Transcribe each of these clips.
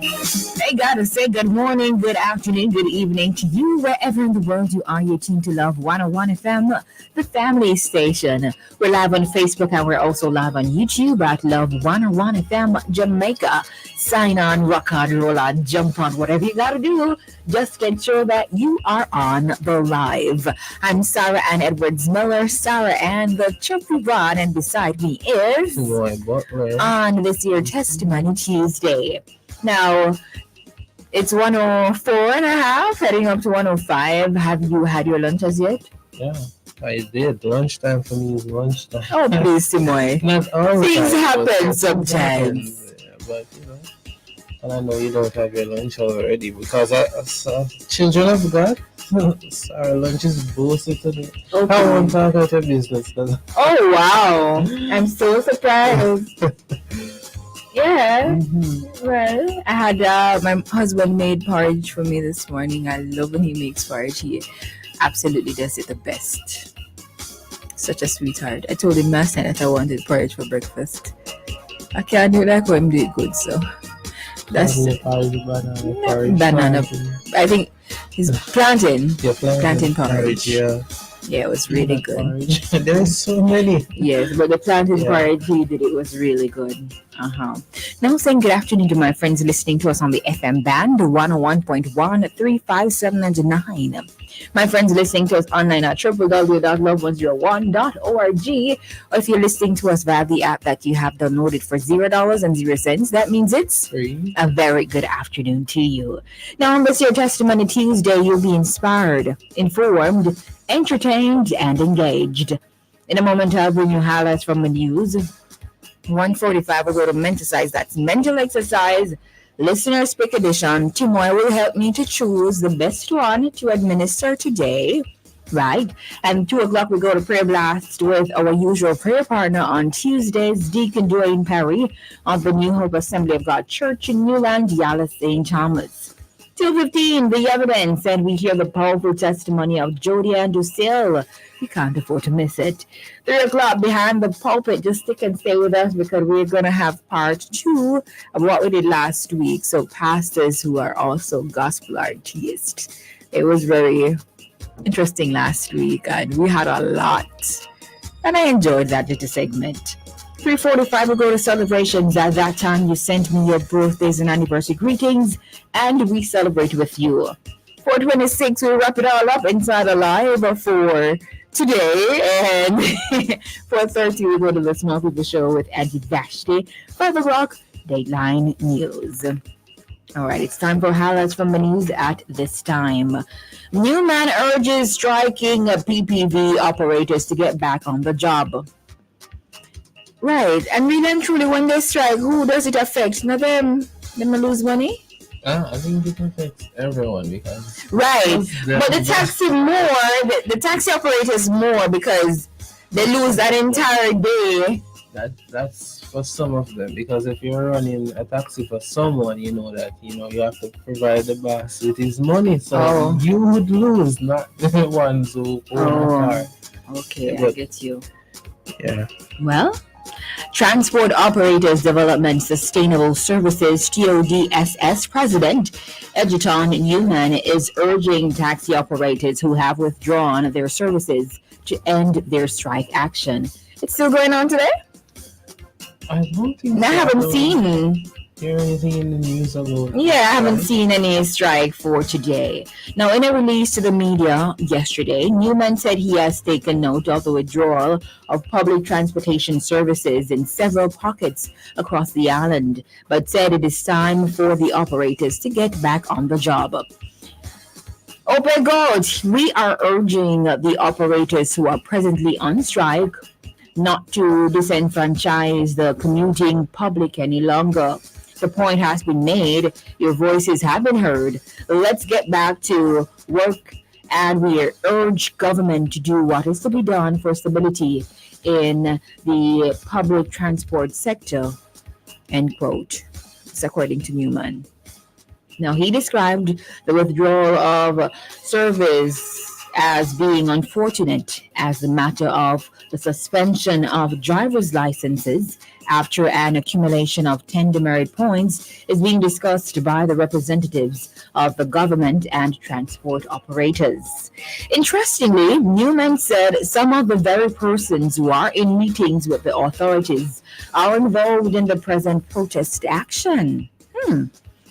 I gotta say good morning, good afternoon, good evening to you, wherever in the world you are. You're tuned to Love 101 FM, the family station. We're live on Facebook and we're also live on YouTube at Love 101 FM Jamaica. Sign on, rock on, roll on, jump on, whatever you gotta do. Just ensure that you are on the live. I'm Sara-Ann Edwards Miller, Sara-Ann, the chirpy rod, and beside me is Roy Butler. on this year Testimony Tuesday. Now, it's 104 and a half, heading up to 105. Have you had your lunch as yet? Yeah, I did. Lunchtime for me is lunchtime. Oh, please, Timoy. Not all the Things time, happen but sometimes. yeah, but and I know you don't have your lunch already because as children of God, our lunch is boosted today. Okay. I won't talk about your business. Oh, wow. I'm so surprised. Yeah. Mm-hmm. Well, I had my husband made porridge for me this morning. I love when he makes porridge. He absolutely does it the best. Such a sweetheart. I told him last night that I wanted porridge for breakfast. I can't do that when him do it good, so that's banana. I think he's plantain porridge. Yeah, it was really good. There's so many. Yes, but the plantain porridge he did, it was really good. Now saying good afternoon to my friends listening to us on the FM band, 101.1, 357 and 9. My friends listening to us online at www.love101.org, or if you're listening to us via the app that you have downloaded for $0.00, that means it's free. A very good afternoon to you. Now on this year Testimony Tuesday, you'll be inspired, informed, entertained, and engaged. In a moment, I'll bring you highlights from the news. 1:45, we'll go to Menticize. That's mental exercise. Listener Speak Edition. Timoy will help me to choose the best one to administer today. Right? And 2 o'clock, we go to Prayer Blast with our usual prayer partner on Tuesdays, Deacon Dwayne Perry of the New Hope Assembly of God Church in Newland, Yala, St. Thomas. 2:15, the evidence, and we hear the powerful testimony of Jody and Lucille. You can't afford to miss it. 3 o'clock, behind the pulpit. Just stick and stay with us because we're going to have part 2 of what we did last week. So pastors who are also gospel artists. It was very interesting last week and we had a lot. And I enjoyed that little segment. 3:45, we'll go to celebrations. At that time, you sent me your birthdays and anniversary greetings, and we celebrate with you. 4:26, we'll wrap it all up inside Alive for today. And 4:30, we'll go to the Small People Show with Auntie Vashti. 5 o'clock, Dateline News. All right, it's time for highlights from the news at this time. Newman urges striking PPV operators to get back on the job. Right, and really and truly, when they strike, who does it affect? Not them. Them lose money. I think it affects everyone because right, but the taxi more. The taxi operators more because they lose that entire day. That's for some of them because if you're running a taxi for someone, you know that you have to provide the boss with his money, so you would lose, not the ones who own the car. Okay, I get you. Yeah. Well. Transport Operators Development Sustainable Services TODSS President Edgerton Newman is urging taxi operators who have withdrawn their services to end their strike action. It's still going on today? I don't think I haven't seen anything in the news about I haven't seen any strike for today. Now, in a release to the media yesterday, Newman said he has taken note of the withdrawal of public transportation services in several pockets across the island, but said it is time for the operators to get back on the job. Oh my God, we are urging the operators who are presently on strike not to disenfranchise the commuting public any longer. The point has been made. Your voices have been heard. Let's get back to work, and we urge government to do what is to be done for stability in the public transport sector, end quote. It's according to Newman. Now, he described the withdrawal of service as being unfortunate as a matter of the suspension of driver's licenses after an accumulation of 10 demerit points is being discussed by the representatives of the government and transport operators. Interestingly, Newman said some of the very persons who are in meetings with the authorities are involved in the present protest action.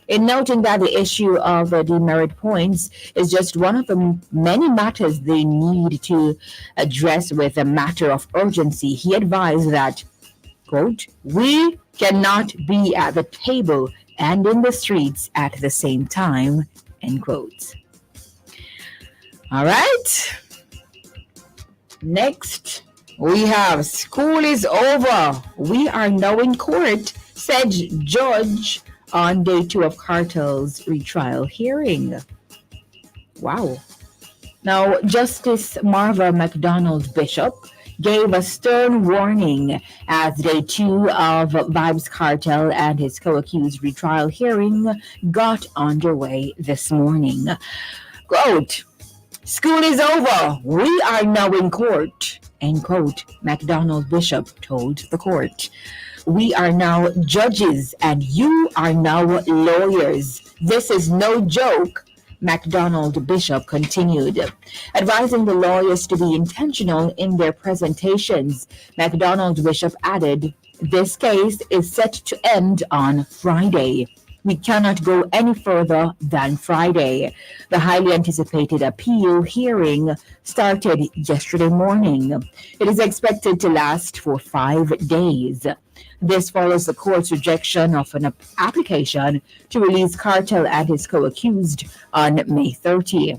In noting that the issue of the demerit points is just one of the many matters they need to address with a matter of urgency, he advised that, quote, we cannot be at the table and in the streets at the same time, end quote. All right. Next, we have school is over. We are now in court, said judge on day 2 of cartel's retrial hearing. Wow. Now, Justice Marva McDonald Bishop gave a stern warning as day 2 of Vibes Cartel and his co-accused retrial hearing got underway this morning. Quote, school is over. We are now in court, end quote, McDonald Bishop told the court. We are now judges and you are now lawyers. This is no joke, McDonald Bishop continued, advising the lawyers to be intentional in their presentations. McDonald Bishop added, this case is set to end on Friday. We cannot go any further than Friday. The highly anticipated appeal hearing started yesterday morning. It is expected to last for 5 days. This follows the court's rejection of an application to release Cartel and his co-accused on May 30.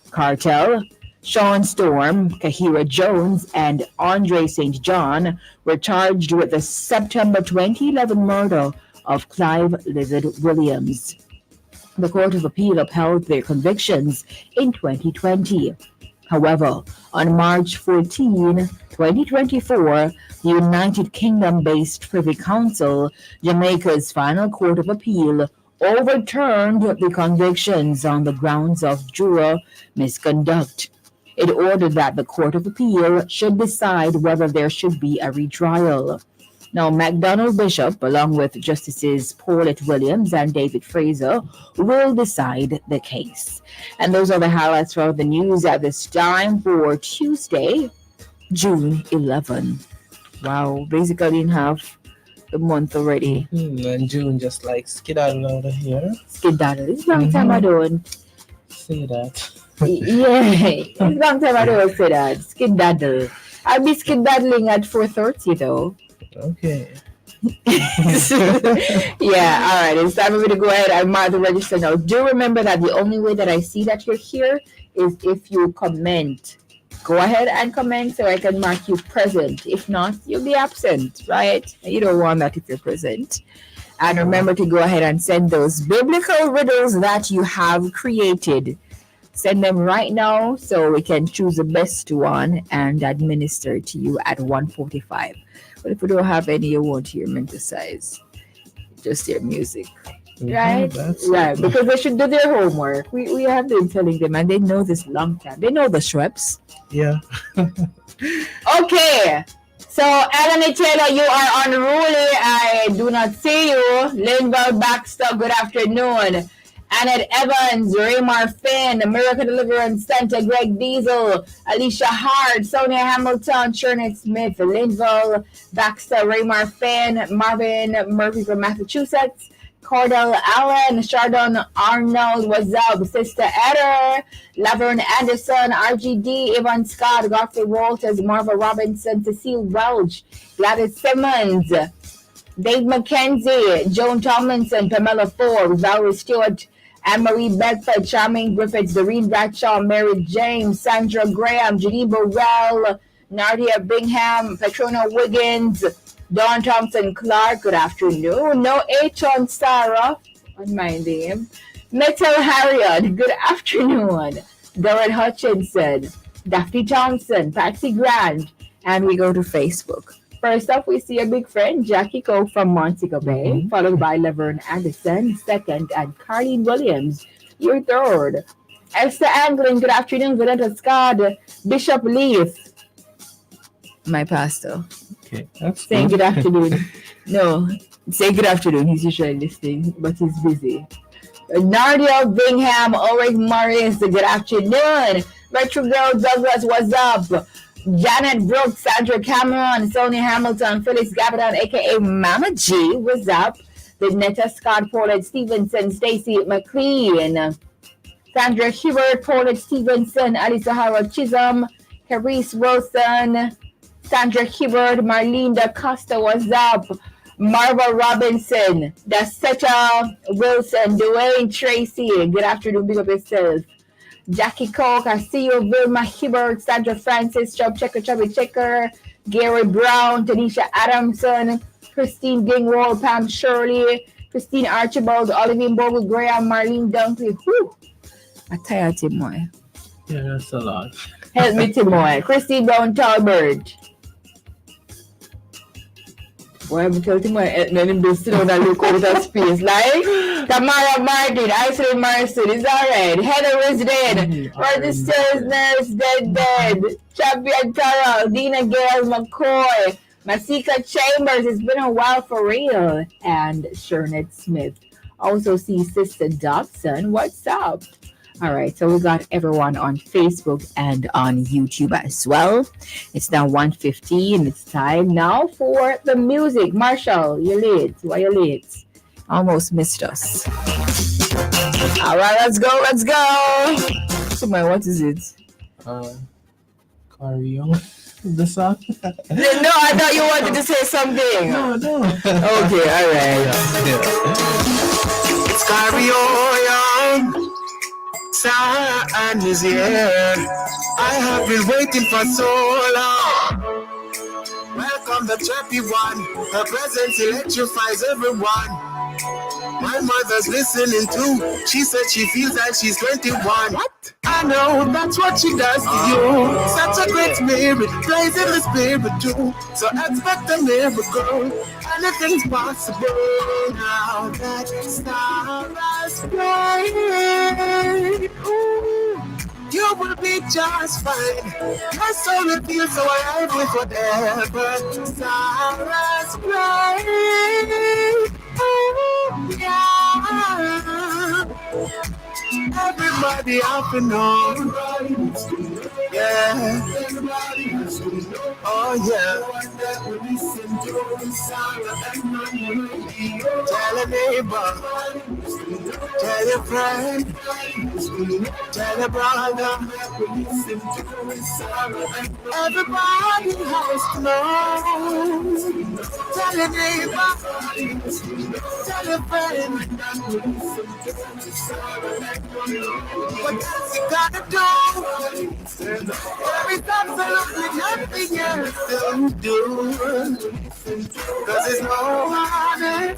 Cartel, Sean Storm, Kahira Jones, and Andre St. John were charged with the September 2011 murder of Clive Lizard Williams. The Court of Appeal upheld their convictions in 2020. However, on March 14, 2024, the United Kingdom-based Privy Council, Jamaica's final Court of Appeal, overturned the convictions on the grounds of juror misconduct. It ordered that the Court of Appeal should decide whether there should be a retrial. Now, McDonald Bishop, along with Justices Paulette Williams and David Fraser, will decide the case. And those are the highlights for the news at this time for Tuesday, June 11. Wow, basically in half the month already. And June just like skedaddle out of here. Skedaddle. It's a long time I don't say that. Yeah, it's a long time I don't say that. Skedaddle. I'll be skedaddling at 4:30 though. Okay. Yeah, all right. It's time for me to go ahead and mark the register now. Do remember that the only way that I see that you're here is if you comment. Go ahead and comment so I can mark you present. If not, you'll be absent, right? You don't want that if you're present. And remember to go ahead and send those biblical riddles that you have created. Send them right now so we can choose the best one and administer to you at 1:45. But if we don't have any, you won't hear menticize. Just hear music. Right? Right. Because they should do their homework. We have been telling them and they know this long time. They know the Shreps. Yeah. Okay. So, Eleni Taylor, you are unruly. I do not see you. Linval Baxter, good afternoon. Annette Evans, Raymar Finn, Miracle Deliverance Center, Greg Diesel, Alicia Hart, Sonia Hamilton, Shernet Smith, Linval Baxter, Raymar Finn, Marvin Murphy from Massachusetts, Cordell Allen, Chardon Arnold, what's up, Sister Eder, Laverne Anderson, RGD, Evan Scott, Godfrey Walters, Marva Robinson, Cecile Welch, Gladys Simmons, Dave McKenzie, Joan Tomlinson, Pamela Forbes, Valerie Stewart, Anne-Marie Bedford, Charmaine Griffiths, Doreen Bradshaw, Mary James, Sandra Graham, Janine Burrell, Nadia Bingham, Petrona Wiggins, Dawn Thompson Clark, good afternoon. No H on Sarah, on my name. Metal Harriet, good afternoon. Doreen Hutchinson, Daphne Thompson, Patsy Grant, and we go to Facebook. First up, we see a big friend, Jackie Coe from Montego Bay, followed by Laverne Anderson, second, and Carleen Williams, your third. Esther Anglin, good afternoon. Vanessa Scott, Bishop Leaf, my pastor. Okay, that's Saying good. good afternoon. No, say good afternoon. He's usually listening, but he's busy. Nardio Bingham, Ulrich Morris, good afternoon. Retro Girl Douglas, what's up? Janet Brooks, Sandra Cameron, Sonia Hamilton, Phyllis Gabadan, aka Mama G, what's up? Netta Scott, Paulette Stevenson, Stacy McLean, Sandra Hubert, Paulette Stevenson, Ali Sahara Chisholm, Carice Wilson, Sandra Hubert, Marlene Da Costa, what's up? Marva Robinson, Dasetta Wilson, Dwayne Tracy, good afternoon, big up yourself. Jackie Coke, I see you, Vilma Hibbert, Sandra Francis, Chubby Checker, Gary Brown, Tanisha Adamson, Christine Dingwall, Pam Shirley, Christine Archibald, Olivine Bogle, Graham, Marlene Dunkley. Whew, I tired Timoy. Yeah, that's a lot. Help me Timoy. Christine Brown Talbert. Boy, I'm telling Timoy, let him be sitting down and look out of space. Like, Tamara Martin, Isley Marson, it's alright. Heather is dead. Registers Nurse, dead. Champion Carol, Dina Gale McCoy, Masika Chambers, it's been a while for real. And Shernette Smith. Also see Sister Dobson, what's up? All right, so we got everyone on Facebook and on YouTube as well. It's now 1:15. It's time now for the music. Marshall, you're late. Why you late? Almost missed us. All right, let's go. So, man, what is it? Carry on the song. No, I thought you wanted to say something. No. Okay, all right. It's Carry On. Sara-Ann is here. I have been waiting for so long. Welcome the trappy one. Her presence electrifies everyone. My mother's listening too. She said she feels like she's 21. What? I know that's what she does to you. Such a great spirit, plays in the spirit too. So expect a miracle. Anything's possible now that stars bright. You will be just fine. My soul will feel so alive with whatever stars bright. Yeah. Everybody up and on. Yeah. Oh yeah. Tell a neighbor. Tell your friend. Tell your brother. Everybody has to know. Tell your neighbor. Tell your friend. What else you gotta do? There is absolutely nothing else to do. Cause there's no honor.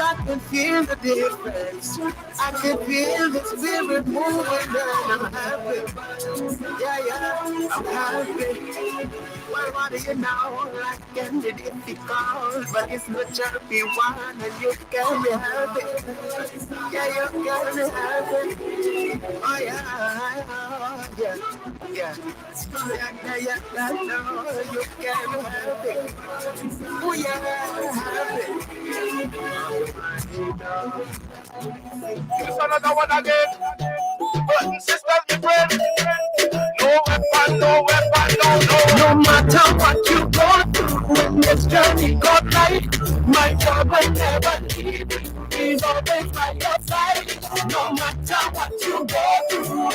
I can feel the difference. I can feel the spirit moving and I'm happy. Yeah, I'm happy. Well, what do you know? Life can be difficult, but it's not choppy one and you can be happy. Yeah, you can be happy. Oh yeah. I know you can be happy. Oh yeah, happy. It's another one again. Brothers and sisters, be ready. No weapon, no. No matter what you go through in this journey, God light, my God will never leave you. He's always by your side. No matter what you go through.